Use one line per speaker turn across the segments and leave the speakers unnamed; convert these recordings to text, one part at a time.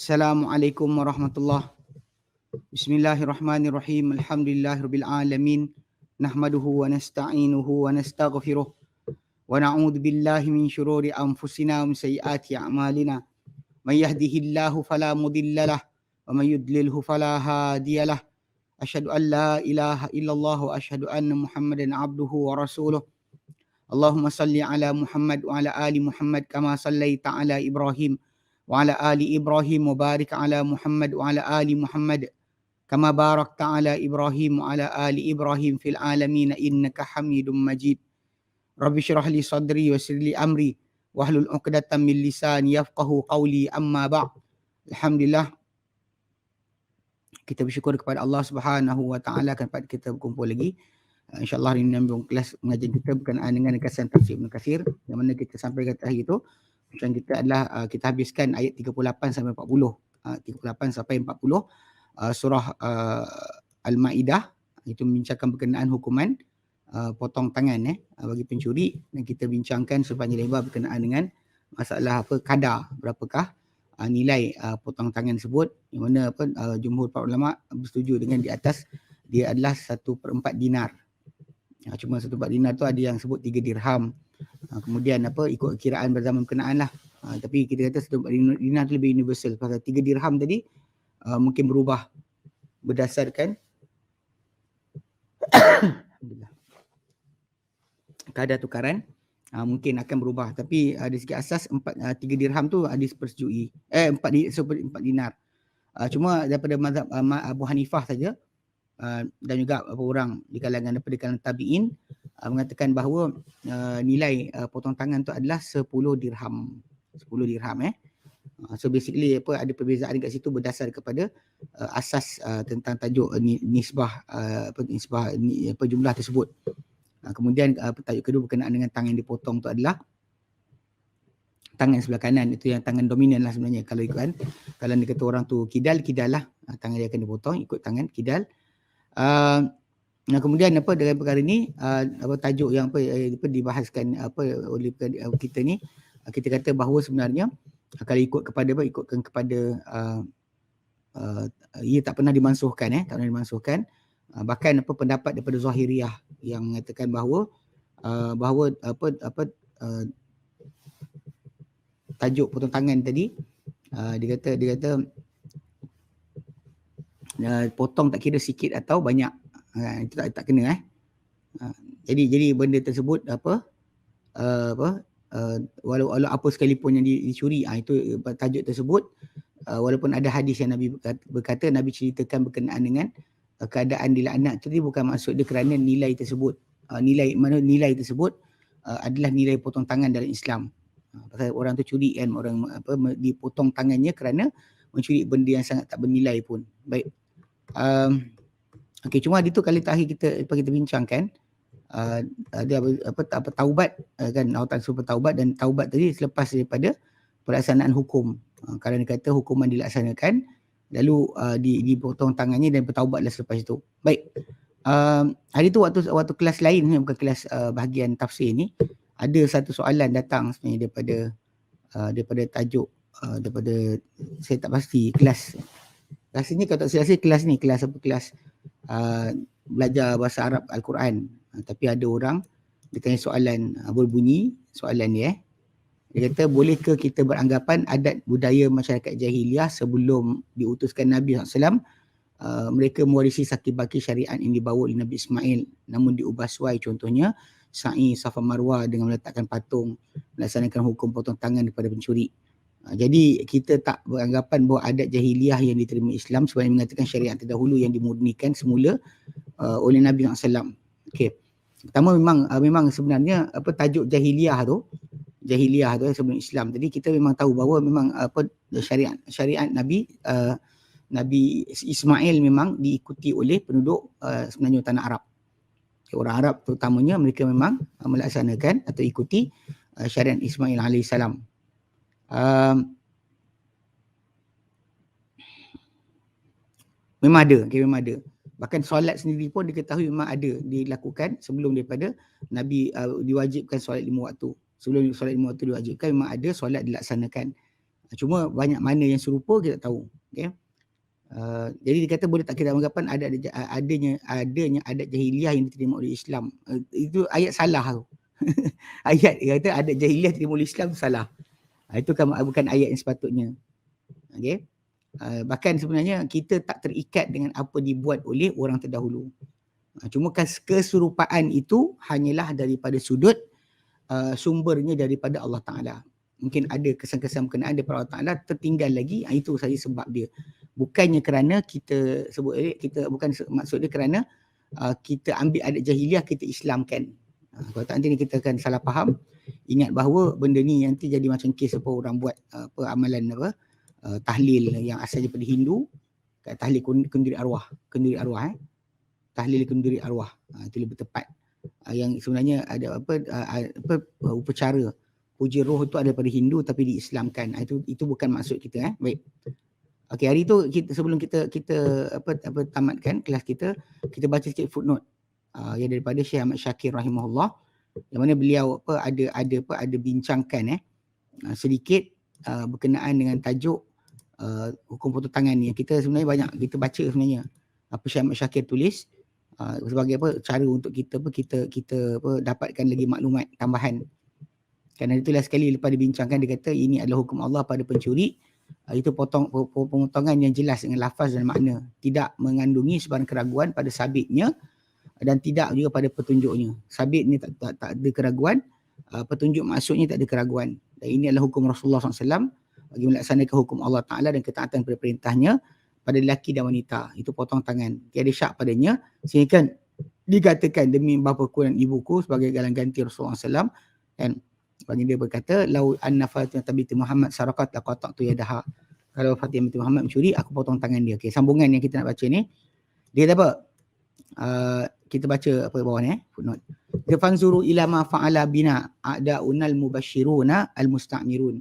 Assalamualaikum warahmatullahi. Bismillahirrahmanirrahim. Alhamdulillahirabbil alamin. Nahmaduhu wa nasta'inuhu wa nastaghfiruh. Wa na'udzu billahi min syururi anfusina wa min sayyiati a'malina. May yahdihillahu fala mudilla lahu wa may yudlilhu fala hadiya lahu. Asyhadu an la ilaha illallah wa asyhadu anna Muhammadan abduhu wa rasuluh. Allahumma salli ala Muhammad wa ala ali Muhammad kama sallaita ala Ibrahim wa ala ali Ibrahim wa barik ala Muhammad wa ala ali Muhammad kama barakta ala Ibrahim wa ala ali Ibrahim fil alamin innaka Hamidum Majid. Rabbi shrah li sadri wa yassir li amri wahlul 'uqdatam min lisani yafqahu qawli, amma ba'd. Alhamdulillah, kita bersyukur kepada Allah Subhanahu wa taala dapat kita berkumpul lagi. InsyaAllah hari ini menyambung kelas pengajian kita berkenaan dengan ringkasan tafsir Ibn Katsir, yang mana kita sampai ke hari itu. Macam kita adalah kita habiskan ayat 38 sampai 40. 38 sampai 40 surah Al-Maidah, itu membincangkan berkenaan hukuman potong tangan bagi pencuri, dan kita bincangkan sepanjang lebar berkenaan dengan masalah kadar, berapakah nilai potong tangan tersebut, yang mana jumhur para ulama bersetuju dengan di atas dia adalah 1/4 dinar. Cuma 1/4 dinar tu ada yang sebut 3 dirham. Kemudian ikut kiraan berzaman berkenaan lah. Tapi kita kata 1/4 dinar tu lebih universal. Pasal 3 dirham tadi mungkin berubah berdasarkan kadar tukaran, mungkin akan berubah. Tapi dari segi asas 3 dirham tu ada persetujui. 4 dinar. Cuma daripada mazhab Abu Hanifah saja, dan juga beberapa orang di kalangan tabi'in mengatakan bahawa nilai potong tangan tu adalah 10 dirham. 10 dirham. So basically ada perbezaan dekat situ berdasar kepada asas tentang tajuk nisbah jumlah tersebut. Kemudian tajuk kedua berkenaan dengan tangan yang dipotong tu adalah tangan sebelah kanan, itu yang tangan dominan lah sebenarnya. Kalau ikut kalau dia kata orang tu kidal lah, tangan dia akan dipotong ikut tangan kidal. Kemudian dalam perkara ni tajuk yang dibahaskan oleh kita ni, kita kata bahawa sebenarnya kalau ikutkan kepada ia tak pernah dimansuhkan, tak pernah dimansuhkan. Bahkan pendapat daripada Zahiriyah yang mengatakan bahawa tajuk potong tangan tadi, dia kata potong tak kira sikit atau banyak, itu tak kena. Jadi benda tersebut walau apa sekalipun yang dicuri, itu tajuk tersebut, walaupun ada hadis yang Nabi berkata, Nabi ceritakan berkenaan dengan keadaan dilaknat, tadi bukan maksud dia kerana nilai tersebut, nilai tersebut adalah nilai potong tangan dalam Islam. Pasal orang tu curi kan, orang dipotong tangannya kerana mencuri benda yang sangat tak bernilai pun. Baik. Okey, cuma itu kali terakhir kita bincangkan ada taubat, kan, awatan super taubat, dan taubat tadi selepas daripada pelaksanaan hukum. Kalau dia kata hukuman dilaksanakan, lalu dipotong tangannya dan bertaubatlah selepas itu. Baik. Hari tu waktu kelas lain, bukan kelas bahagian tafsir ni, ada satu soalan datang sebenarnya daripada tajuk daripada, saya tak pasti kelas ni, kalau tak silap kelas ni kelas belajar bahasa Arab Al-Quran. Tapi ada orang dia tanya soalan berbunyi, soalan ni dia kata, bolehkah kita beranggapan adat budaya masyarakat jahiliah sebelum diutuskan Nabi SAW, mereka mewarisi sakit-baki syariat yang dibawa oleh Nabi Ismail, namun diubah suai, contohnya sa'i Safa Marwah dengan meletakkan patung, melaksanakan hukum potong tangan daripada pencuri. Jadi kita tak beranggapan bahawa adat jahiliah yang diterima Islam sebab mengatakan syariat terdahulu yang dimurnikan semula oleh Nabi SAW. Okey. Pertama, memang sebenarnya tajuk jahiliah tu sebelum Islam. Jadi kita memang tahu bahawa memang syariat Nabi Ismail memang diikuti oleh penduduk sebenarnya tanah Arab. Orang Arab terutamanya, mereka memang melaksanakan atau ikuti syariat Ismail alaihissalam. Memang ada. Bahkan solat sendiri pun diketahui memang ada dilakukan sebelum daripada Nabi diwajibkan solat 5 waktu. Sebelum solat 5 waktu diwajibkan, memang ada solat dilaksanakan. Cuma banyak mana yang serupa kita tak tahu. Okay. Jadi dia kata boleh tak kita anggapan adanya adat jahiliah yang diterima oleh Islam. Itu ayat salah tu. Ayat dia kata adat jahiliah diterima oleh Islam tu salah. Itu kan bukan ayat yang sepatutnya. Okay. Bahkan sebenarnya kita tak terikat dengan apa dibuat oleh orang terdahulu. Cuma keserupaan itu hanyalah daripada sudut sumbernya daripada Allah Ta'ala. Mungkin ada kesan-kesan berkenaan daripada Allah Ta'ala tertinggal lagi, itu saja sebab dia. Bukannya kerana kita sebut bukan maksud dia kerana kita ambil adat jahiliah kita Islamkan. Kalau tak nanti kita akan salah faham. Ingat bahawa benda ni nanti jadi macam kes apa orang buat amalan tahlil yang asalnya daripada Hindu, tahlil kenduri arwah, tahlil kenduri arwah. Itu lebih tepat. Yang sebenarnya ada upacara puja roh itu ada daripada Hindu tapi diislamkan. Itu bukan maksud kita. Baik. Okey, hari tu sebelum kita tamatkan kelas kita baca sikit footnote yang daripada Syekh Ahmad Syakir rahimahullah, yang mana beliau ada bincangkan sedikit berkenaan dengan tajuk hukum potong tangan ni. Kita sebenarnya banyak kita baca sebenarnya apa Syekh Ahmad Syakir tulis sebagai cara untuk kita dapatkan lagi maklumat tambahan. Kerana itulah sekali lepas dibincangkan dia kata ini adalah hukum Allah pada pencuri. Itu pemotongan yang jelas dengan lafaz dan makna, tidak mengandungi sebarang keraguan pada sabitnya dan tidak juga pada petunjuknya. Sabit ni tak ada keraguan, petunjuk maksudnya tak ada keraguan. Dan ini adalah hukum Rasulullah SAW bagi melaksanakan hukum Allah Ta'ala dan ketaatan pada perintahnya pada lelaki dan wanita. Itu potong tangan. Tiada syak padanya. Sehingga dikatakan demi bapa ku dan ibuku sebagai galang ganti Rasulullah SAW. Dan baginda berkata, lau anna Fatimah binti Muhammad sarakat laqata'tu yadaha. Kalau Fatimah binti Muhammad mencuri, aku potong tangan dia. Okey, sambungan yang kita nak baca ni. Dia kata apa? Kita baca apa bawah ni footnote. Fanzuru ila ma fa'ala bina a'da'unal mubashiruna al-musta'mirun.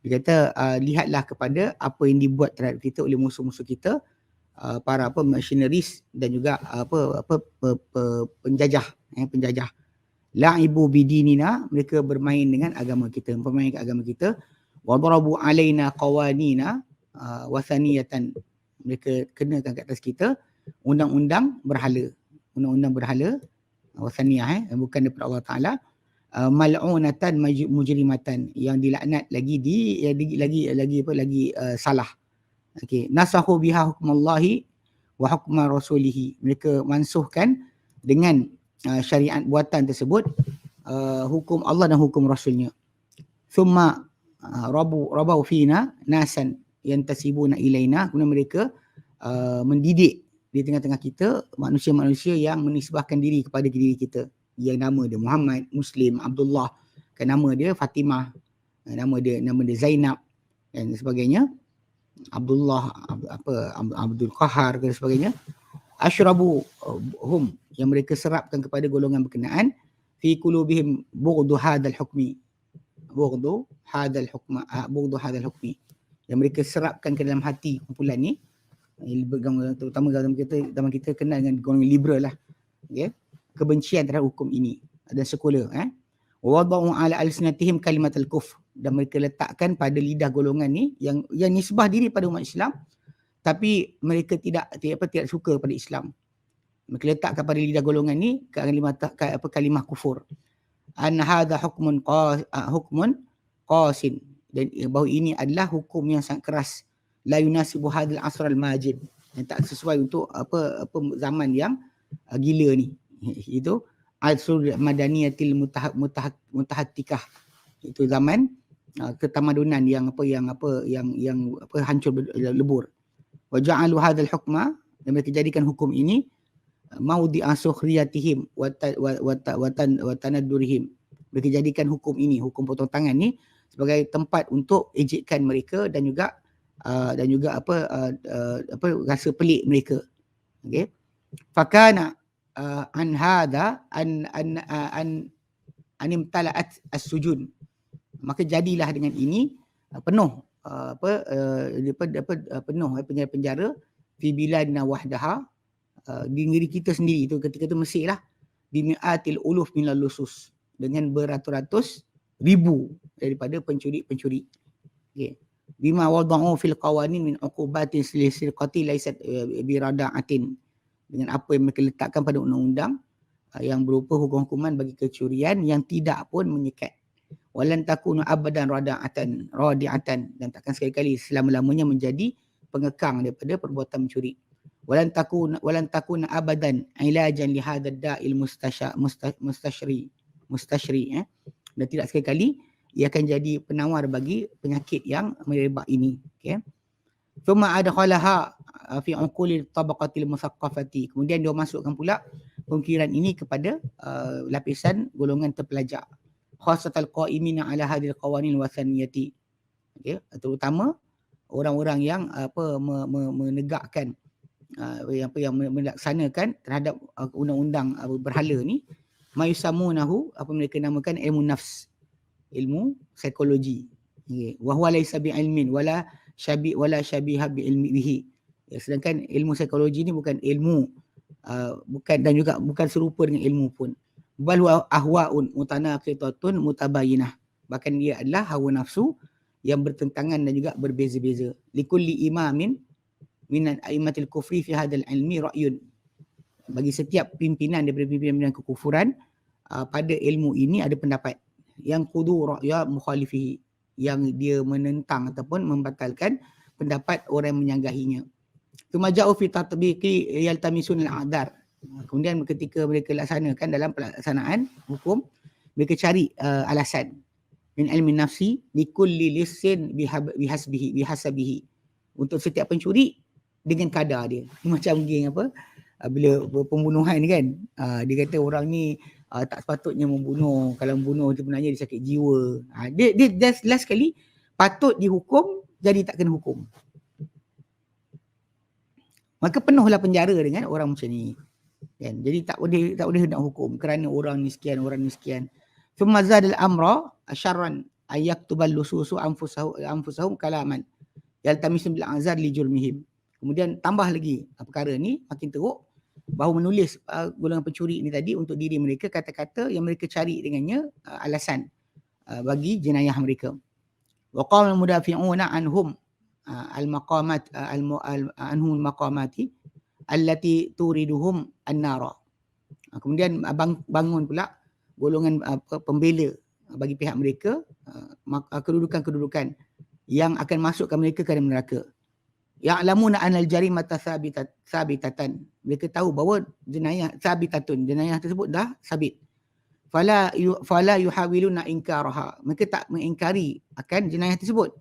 Dia kata lihatlah kepada apa yang dibuat terhadap kita oleh musuh-musuh kita, para missionaries dan juga penjajah. La'ibu bidinina, mereka bermain dengan agama kita, mempermainkan agama kita. Wa darabu alaina qawanina wathaniyatan, mereka kenakan ke atas kita undang-undang berhala, wathaniyah bukan daripada Allah Taala. Mal'unatan mujrimatan, yang dilaknat lagi salah. Okey, nasahu biha hukmallahi wa hukma rasulih, mereka mansuhkan dengan syariat buatan tersebut hukum Allah dan hukum Rasulnya. Thumma rabau fina nasan yantasibuna ilaina, kemudian mereka mendidik di tengah-tengah kita manusia-manusia yang menisbahkan diri kepada diri kita, yang nama dia Muhammad, Muslim, Abdullah, kan nama dia Fatimah, nama dia Zainab dan sebagainya, Abdullah Abdul Qahar dan sebagainya. Asyrabu hum, yang mereka serapkan kepada golongan berkenaan, fi qulubihim bughdu hadzal hukmi, yang mereka serapkan ke dalam hati kumpulan ni, terutama zaman kita kenal dengan golongan liberal lah, okay? Kebencian terhadap hukum ini dan sekular. Wa wada'u ala alsinatihim kalimatul kufr, dan mereka letakkan pada lidah golongan ni yang nisbah diri pada umat Islam tapi mereka tidak suka pada Islam. Mereka letakkan pada lidah golongan ni kalimah kufur. An hadha hukmun qasin, dan bahawa ini adalah hukum yang sangat keras. La yunasibu hadzal asr al-majid, yang tak sesuai untuk zaman yang gila ni. Itu asrul madaniyatil mutahattikah, itu zaman ketamadunan yang hancur lebur. Wa ja'alu hadzal hukma, dan mereka jadikan hukum ini maudhi'a sukhriyatihim wa tanaddurihim, mereka jadikan hukum ini, hukum potong tangan ni sebagai tempat untuk ejekan mereka dan juga rasa pelik mereka. Okey, fakana an hadha an imtala'at as-sujud, maka jadilah dengan ini penuh penjara fi biladina wahdaha, di negeri kita sendiri. Itu ketika itu Mesir lah, bimi'atil uluf minal lusus, dengan beratus-ratus ribu daripada pencuri-pencuri. Okay. bima wada'u fil qawanin min uqubatin sirqati laysat birada'atin, dengan apa yang mereka letakkan pada undang-undang yang berupa hukum-hukuman bagi kecurian yang tidak pun menyekat. Walan takunu abadan radi'atan, dan takkan sekali-kali selama-lamanya menjadi pengekang daripada perbuatan mencuri. Walan takuna abadan ilajan li hadzal da'il mustashri, dan tidak sekali-kali ia akan jadi penawar bagi penyakit yang merebak ini. Okey. Thumma adkhalaha fi uqulil tabaqatil musaqqafati. Kemudian dia masukkan pula pemikiran ini kepada lapisan golongan terpelajar. Khasatal qa'imina ala hadhil qawanin wasaniyati. Okey, terutama orang-orang yang menegakkan yang melaksanakan terhadap undang-undang berhala ni, mayusamunahu, apa mereka namakan ilmu nafs, ilmu psikologi. Okey, wa huwa laysa bi'ilmin wala syabiha bi'ilmi bihi. Sedangkan ilmu psikologi ni bukan ilmu, bukan, dan juga bukan serupa dengan ilmu pun. Bal huwa ahwa'un mutanaqitatun mutabayinah. Bahkan dia adalah hawa nafsu yang bertentangan dan juga berbeza-beza. Likulli imamin min a'immatil kufri fi hadzal ilmi ra'yun. Bagi setiap pimpinan daripada pimpinan kekufuran pada ilmu ini ada pendapat yang qudu ra'ya mukhalifihi, yang dia menentang ataupun membatalkan pendapat orang yang menyanggahinya. Tumaja'u fi tatbiqi yaltamisun al-a'dar. Kemudian ketika mereka laksanakan dalam pelaksanaan hukum, mereka cari alasan. Min ilmi nafsi likulli lisin bihasabihi. Untuk setiap pencuri dengan kadar dia. Macam geng apa? Bila pembunuhan ni kan, dia kata orang ni tak sepatutnya membunuh. Kalau membunuh tu sebenarnya dia sakit jiwa. Dia last sekali patut dihukum, jadi tak kena hukum. Maka penuhlah penjara dengan orang macam ni. Kan? Jadi tak boleh nak hukum kerana orang ni sekian, orang ni sekian. Thumma zadal amra syarran ayaktubal lususu anfusahum kalaman yaltamisu bil azar li jurmihim. Kemudian tambah lagi perkara ni makin teruk, bahawa menulis golongan pencuri ni tadi untuk diri mereka kata-kata yang mereka cari dengannya alasan bagi jenayah mereka. Wa qala mudafi'una anhum al-maqamat anhum al-maqamati allati turiduhum an-nara. Kemudian bangun pula golongan pembela bagi pihak mereka kedudukan-kedudukan yang akan masukkan mereka ke dalam neraka. Ya'lamuna anal jarimata sabitatan. Mereka tahu bahawa jenayah tersebut dah sabit. Fala yuhawiluna inkaraha. Mereka tak mengingkari akan jenayah tersebut.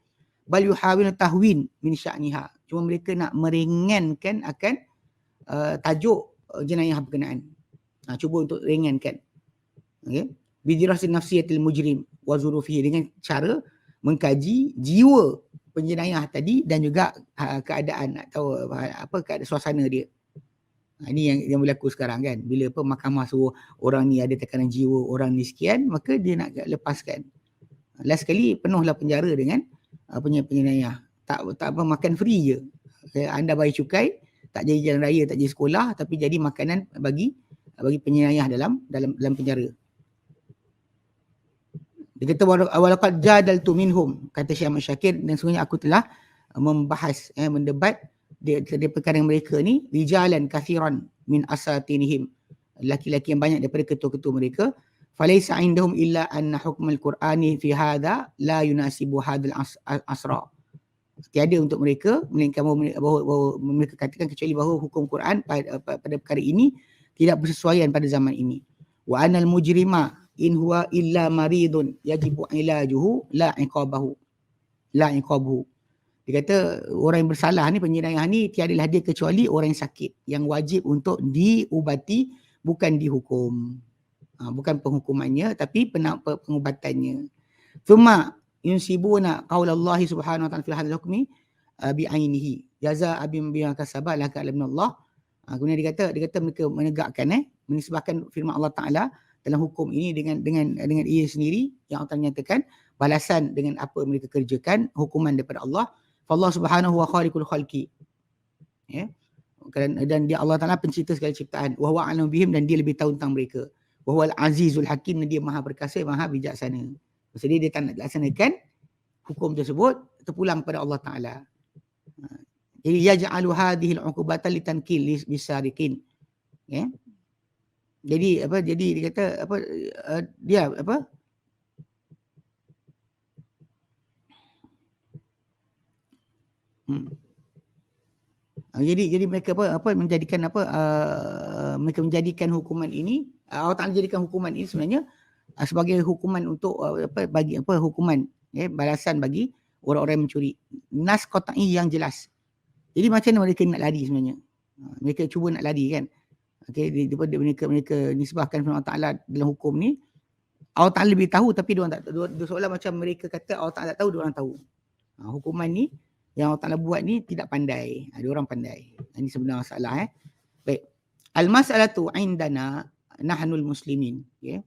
Bal yuhawiluna tahwin min sya'niha. Cuma mereka nak meringankan akan tajuk jenayah berkenaan. Cuba untuk ringankan. Okey. Bidirasin nafsiyatil mujrim wa zurufihi, dengan cara mengkaji jiwa penjenayah tadi dan juga keadaan atau keadaan suasana dia. Ini yang berlaku sekarang kan. Bila mahkamah suruh orang ni ada tekanan jiwa, orang ni sekian, maka dia nak lepaskan. Last sekali penuhlah penjara dengan penjenayah. Tak makan free je. Anda bayar cukai, tak jadi jalan raya, tak jadi sekolah, tapi jadi makanan bagi penjenayah dalam penjara. Dia kata walaqad jadaltu minhum, kata Syekh Ahmad Syakir, dan sungguhnya aku telah membahas mendebat dari perkara mereka ni, rijalan kathiran min asatinihim, laki-laki yang banyak daripada ketua-ketua mereka, falaysa indahum illa anna hukmal qur'ani fi hadha la yunasibu hadzal asra. Tiada untuk mereka melainkan bahawa mereka katakan kecuali bahawa hukum Quran pada perkara ini tidak bersesuaian pada zaman ini. Wa anal mujrima in huwa illa maridun yajibu ilajuhu la iqabuhu. Dia kata orang yang bersalah ni, penjenayah ni, tiadalah dia kecuali orang yang sakit, yang wajib untuk diubati, bukan dihukum. Bukan penghukumannya tapi pengubatannya. Thumma yunsibuna qaulallahi subhanahu wa ta'ala fil hadzal hukmi bi'ainihi jaza abim bima kasaba laka alamnallah. Kemudian dia kata mereka menegakkan menisbahkan firman Allah Taala dalam hukum ini dengan ia sendiri, yang Allah nyatakan balasan dengan apa mereka kerjakan, hukuman daripada Allah. Allah subhanahu wa khaliqul khalqi, ya, dan dia Allah Taala pencipta segala ciptaan, wa huwa a'lamu bihim, dan dia lebih tahu tentang mereka, wa huwal azizul hakim, dan dia maha perkasa, maha bijaksana. Maksudnya dia tak nak laksanakan hukum tersebut, terpulang pada Allah Taala. Jadi yaj'alu hadhihi al-uqubata litankil bisarikin. Ya. Jadi apa, jadi dia kata apa, dia apa, jadi mereka apa menjadikan apa, mereka menjadikan hukuman ini, Allah Taala jadikan hukuman ini sebenarnya sebagai hukuman untuk apa, bagi apa, hukuman ya, balasan bagi orang-orang yang mencuri. Nas qat'i yang jelas. Jadi macam mana mereka nak lari sebenarnya? Mereka cuba nak lari kan. Okey, daripada mereka nisbahkan Allah Taala dalam hukum ni, Allah Taala lebih tahu tapi dia orang tak tahu. Seolah macam mereka kata Allah Taala tahu, dia orang tahu. Hukuman ni yang Allah Taala buat ni tidak pandai. Dia orang pandai. Ini sebenarnya masalah Baik. Al-mas'alatu indana nahnul muslimin. Okay.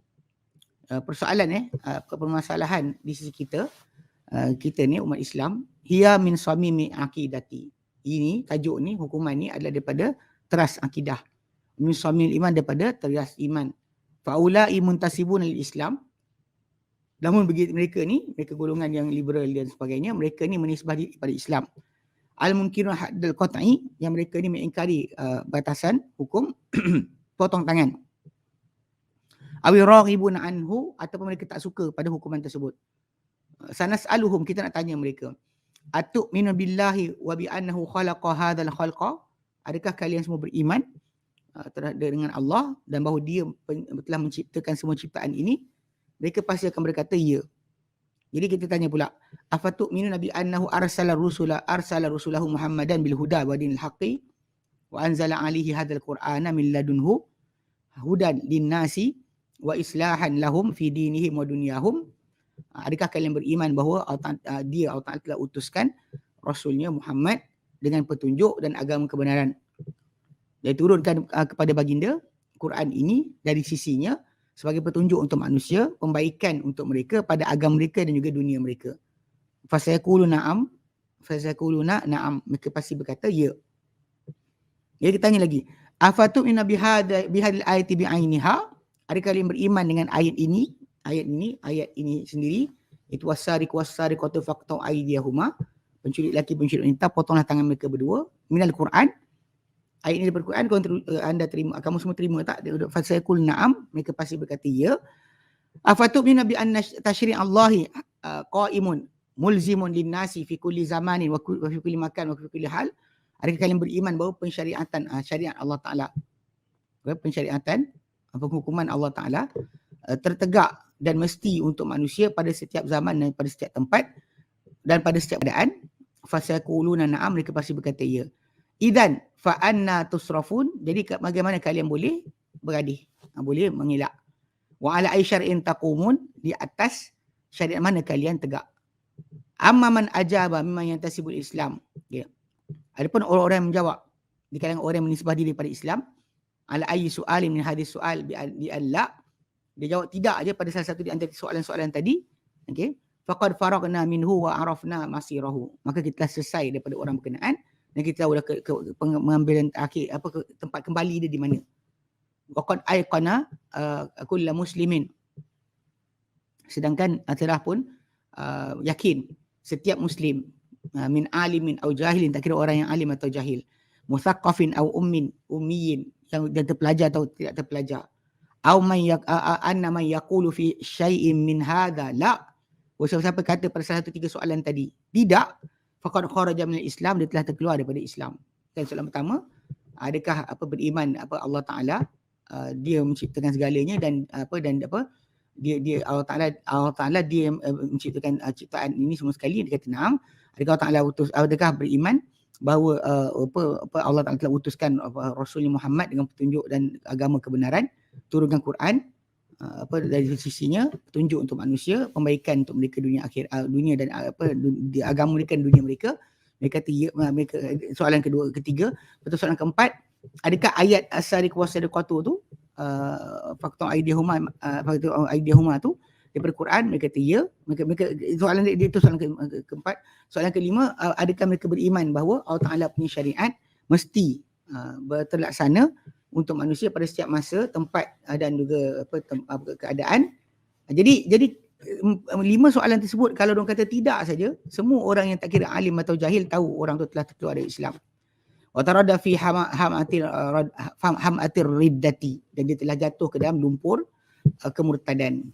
Persoalan permasalahan di sisi kita, kita ni umat Islam, hiya min samimi aqidati. Ini tajuk ni, hukuman ni adalah daripada teras akidah. Min samimil iman, daripada teras iman. Faulai muntasibun al-Islam. Namun begitu mereka ni, mereka golongan yang liberal dan sebagainya, mereka ni menisbah diri pada Islam. Al-munkirun haddal qat'i, yang mereka ni mengingkari batasan hukum potong tangan. Awi raghibun anhu, ataupun mereka tak suka pada hukuman tersebut. Sanas'aluhum, kita nak tanya mereka. Atu'minu billahi wa bi annahu khalaqa hadzal khalqa? Adakah kalian semua beriman dengan Allah dan bahawa dia telah menciptakan semua ciptaan ini? Mereka pasti akan berkata ya. Jadi kita tanya pula, afatu'minu nabi annahu arsala rusulahu Muhammadan bil huda wa dinil haqqi wa anzala alaihi hadzal qur'ana min ladunhu hudan linnasi wa islahan lahum fi dinihim wa dunyahum? Adakah kalian beriman bahawa Allah Ta'ala telah utuskan Rasulnya Muhammad dengan petunjuk dan agama kebenaran? Dia turunkan kepada baginda Quran ini dari sisinya sebagai petunjuk untuk manusia, pembaikan untuk mereka pada agama mereka dan juga dunia mereka. Fasayaquluna na'am. Mereka pasti berkata ya. Jadi kita tanya lagi, afatu'minu bihadil ayati bi'ainiha? Adakah kalian beriman dengan ayat ini sendiri, itu wasariqatu faqta'u aydiyahuma, pencuri lelaki pencuri wanita potonglah tangan mereka berdua, minal Quran. Ayat ini daripada Quran, anda terima, kamu semua terima tak? Fasayaqul na'am, mereka pasti berkata ya. Afatu'minu bi anna tashri' Allahi qa'imun mulzimun linnasi fi kulli zamanin wa fi kulli makan wa fi kulli hal? Adakah kalian beriman bahawa pensyariatan syariat Allah Ta'ala, pensyariatan penghukuman Allah Ta'ala tertegak dan mesti untuk manusia pada setiap zaman dan pada setiap tempat dan pada setiap keadaan? Fasayaquluna na'am, mereka pasti berkata ya. Idan fa anna tusrafun, jadi bagaimana kalian boleh beradih, boleh mengelak. Wa ala ay syar'in taqumun, di atas syariat mana kalian tegak. Amma man ajaba mimman yantasibul Islam. Adapun orang-orang yang menjawab di kalangan orang yang menisbah diri pada Islam, ala ayyi su'alin min hadis su'al bi alla, dia jawab tidak aja pada salah satu di antara soalan-soalan tadi, okey, faqad faragna minhu wa arafna masirahu, maka kita telah selesai daripada orang berkenaan dan kita tahu dah pengambilan akhir tempat kembali dia di mana. Waqad ayqana kullu muslimin, sedangkan telah pun yakin setiap muslim, min alimin au jahilin, tak kira orang yang alim atau jahil, muthaqqafin au ummiyin, yang terpelajar atau tidak terpelajar, au anna man yaqulu fi syai'in min hadha la, siapa kata pada salah satu tiga soalan tadi tidak, faqad kharaja minal Islam, dia telah terkeluar daripada Islam. Dan soalan pertama, adakah beriman Allah Taala dia menciptakan segalanya dan dia Allah Taala dia menciptakan ciptaan ini semua sekali? Dia kata na'am. Adakah beriman bahawa Allah Taala telah utuskan Rasulnya Muhammad dengan petunjuk dan agama kebenaran, turunkan Quran dari sisinya, petunjuk untuk manusia, pembaikan untuk mereka dunia akhir, dunia dan agama mereka dan dunia mereka? Mereka kata ya. Soalan ketiga. Betul. Soalan keempat, adakah ayat as-sariq was-sariqatu tu faqta'u aydiyahuma tu daripada Quran? Mereka kata ya. Mereka soalan dia itu soalan keempat. Soalan kelima, adakah mereka beriman bahawa Allah Taala punya syariat mesti terlaksana untuk manusia pada setiap masa, tempat dan juga keadaan? Jadi 5 soalan tersebut kalau orang kata tidak saja, semua orang yang tak kira alim atau jahil tahu orang tu telah terkeluar dari Islam. Wa tarada fi hamatir riddati, dan dia telah jatuh ke dalam lumpur kemurtadan.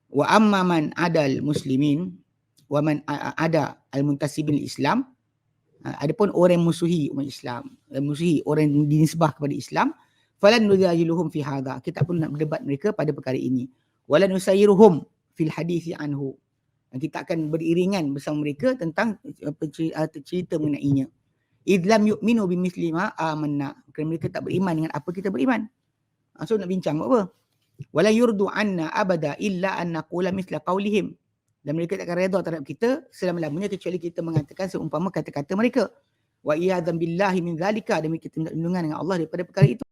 Wa amma man adal muslimin wa man ada al-muntasibin Islam, adapun orang yang musuhi umat Islam, musuhi orang yang dinisbah kepada Islam, falan nujahiluhum fi hadha, kita pun nak berdebat mereka pada perkara ini. Wala nusayyiruhum fil hadithi anhu, dan kita akan beriringan bersama mereka tentang cerita mengenainya. Idlam yu'minu bimithli ma amanna, kerana mereka tak beriman dengan apa kita beriman. So nak bincang apa? Wala yurdu anna abada illa an naqula mithla qaulihim, dan mereka takkan redha terhadap kita selama-lamanya kecuali kita mengatakan seumpama kata-kata mereka. Wa iyadzam billahi min zalika, dan kita minta perlindungan dengan Allah daripada perkara itu.